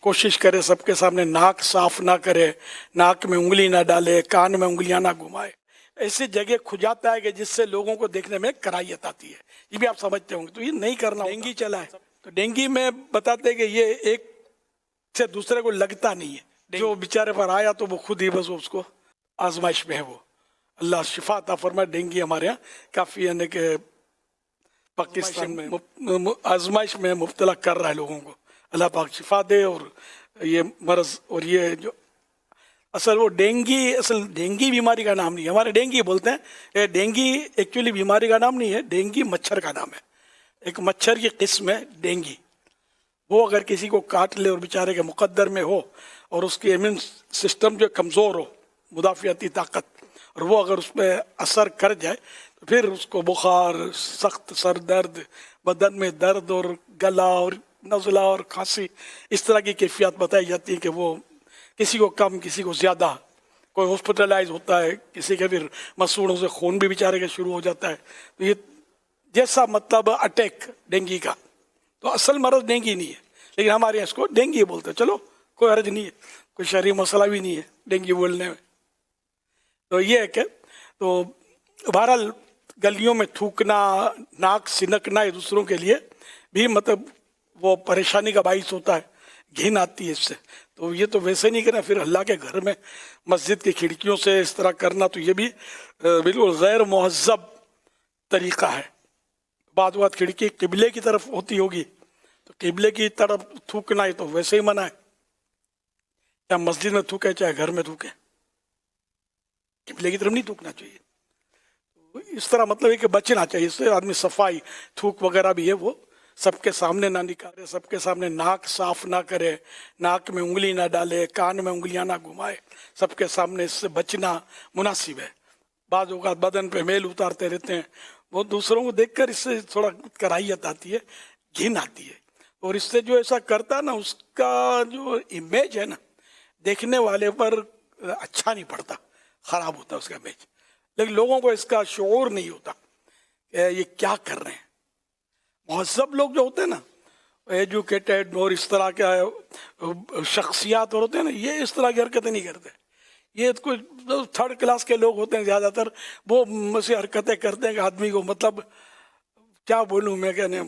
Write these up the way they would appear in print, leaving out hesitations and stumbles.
कोशिश करे सबके सामने नाक साफ ना करे, नाक में उंगली ना डाले, कान में उंगलियां ना घुमाए, ऐसी जगह खुजाता है कि जिससे लोगों को देखने में कराहियत आती है। ये भी आप समझते होंगे, तो ये नहीं करना। डेंगू चला है तो डेंगू में बताते हैं कि ये एक से दूसरे को लगता नहीं है। जो बेचारे पर आया तो वो खुद ही बस उसको आजमाइश में है, वो अल्लाह शिफा अता फरमाए। डेंगू हमारे यहाँ काफी यानी कि पाकिस्तान में आजमाइश में मुब्तला कर रहा है लोगों को। अल्लाह पाक शिफा दे। और ये मर्ज और ये जो असल वो डेंगू बीमारी का नाम नहीं है, हमारे डेंगू बोलते हैं। ये डेंगू एक्चुअली बीमारी का नाम नहीं है, डेंगू मच्छर का नाम है। एक मच्छर की किस्म है डेंगू। वो अगर किसी को काट ले और बेचारे के मुकद्दर में हो और उसकी इम्यून सिस्टम जो कमज़ोर हो, मुदाफ़ियाती ताकत, और वो अगर उस पर असर कर जाए तो फिर उसको बुखार, सख्त सर दर्द, बदन में दर्द और गला और नज़ला और खांसी, इस तरह की कैफियत बताई जाती है कि वो किसी को कम किसी को ज़्यादा, कोई हॉस्पिटलाइज होता है, किसी के फिर मसूड़ों से खून भी बेचारे के शुरू हो जाता है। तो ये जैसा मतलब अटैक डेंगू का, तो असल मरज डेंगू नहीं है, लेकिन हमारे यहाँ इसको डेंगू बोलते हैं। चलो कोई हर्ज नहीं है, कोई शरई मसला भी नहीं है डेंगू बोलने में। तो ये है कि तो बहरहाल गलियों में थूकना, नाक सिनकना ये दूसरों के लिए भी मतलब वो परेशानी का बाइस होता है, घिन आती है इससे। तो ये तो वैसे नहीं करना, फिर अल्लाह के घर में मस्जिद की खिड़कियों से इस तरह करना, तो ये भी बिल्कुल गैर मुहज़्ज़ब तरीक़ा है। बाद बात खिड़की किबले की तरफ होती होगी तो किबले की तरफ थूकना है तो वैसे ही मना है, चाहे मस्जिद में थूके चाहे घर में थूके, किबले की तरफ नहीं थूकना चाहिए। तो इस तरह मतलब है कि बचना चाहिए इससे। आदमी सफाई, थूक वगैरह भी है वो सबके सामने ना निकाले, सबके सामने नाक साफ ना करे, नाक में उंगली ना डाले, कान में उंगलियां ना घुमाए, सबके सामने इससे बचना मुनासिब है। बाद औक़ात बदन पे मेल उतारते रहते हैं, वो दूसरों को देखकर इससे थोड़ा कराहियत आती है, घिन आती है। और इससे जो ऐसा करता ना, उसका जो इमेज है ना, देखने वाले पर अच्छा नहीं पड़ता, खराब होता है उसका इमेज। लेकिन लोगों को इसका शऊर नहीं होता ये क्या कर रहे हैं। महज़्ज़ब लोग जो होते हैं ना, एजुकेटेड और इस तरह के शख्सियात और होते हैं ना, ये इस तरह की हरकतें नहीं करते। ये कुछ थर्ड क्लास के लोग होते हैं ज़्यादातर, वो से हरकतें करते हैं कि आदमी को मतलब क्या बोलूँ मैं, कहने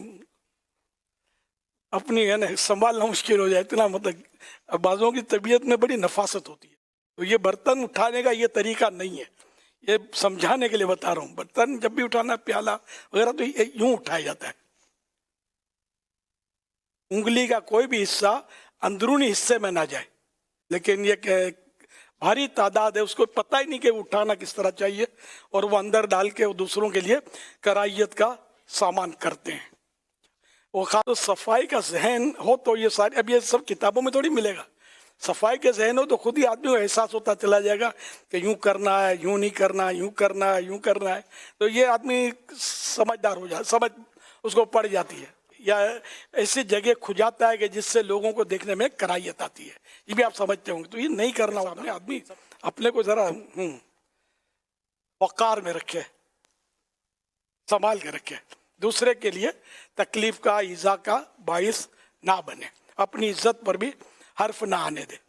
अपनी है ना संभालना मुश्किल हो जाए इतना। मतलब बाज़ों की तबीयत में बड़ी नफासत होती है। तो ये बर्तन उठाने का ये तरीका नहीं है, ये समझाने के लिए बता रहा हूँ। बर्तन जब भी उठाना, प्याला वगैरह, तो यूं उठाया जाता है। उंगली का कोई भी हिस्सा अंदरूनी हिस्से में ना जाए। लेकिन ये भारी तादाद है, उसको पता ही नहीं कि उठाना किस तरह चाहिए, और वो अंदर डाल के वो दूसरों के लिए कराहियत का सामान करते हैं। वो खास तो सफाई का जहन हो तो ये सारे, अब ये सब किताबों में थोड़ी मिलेगा। सफाई के जहन हो तो खुद ही आदमी को एहसास होता चला जाएगा कि यूं करना है, यूं नहीं करना, यूं करना है, यूं करना है। तो ये आदमी समझदार हो जाए, समझ उसको पड़ जाती है, या ऐसी जगह खुजाता है कि जिससे लोगों को देखने में कराहियत आती है। ये भी आप समझते होंगे, तो ये नहीं करना होता। आदमी अपने को जरा वक़ार में रखे, संभाल के रखे, दूसरे के लिए तकलीफ का, ईज़ा का बाइस ना बने, अपनी इज्जत पर भी हर्फ ना आने दे।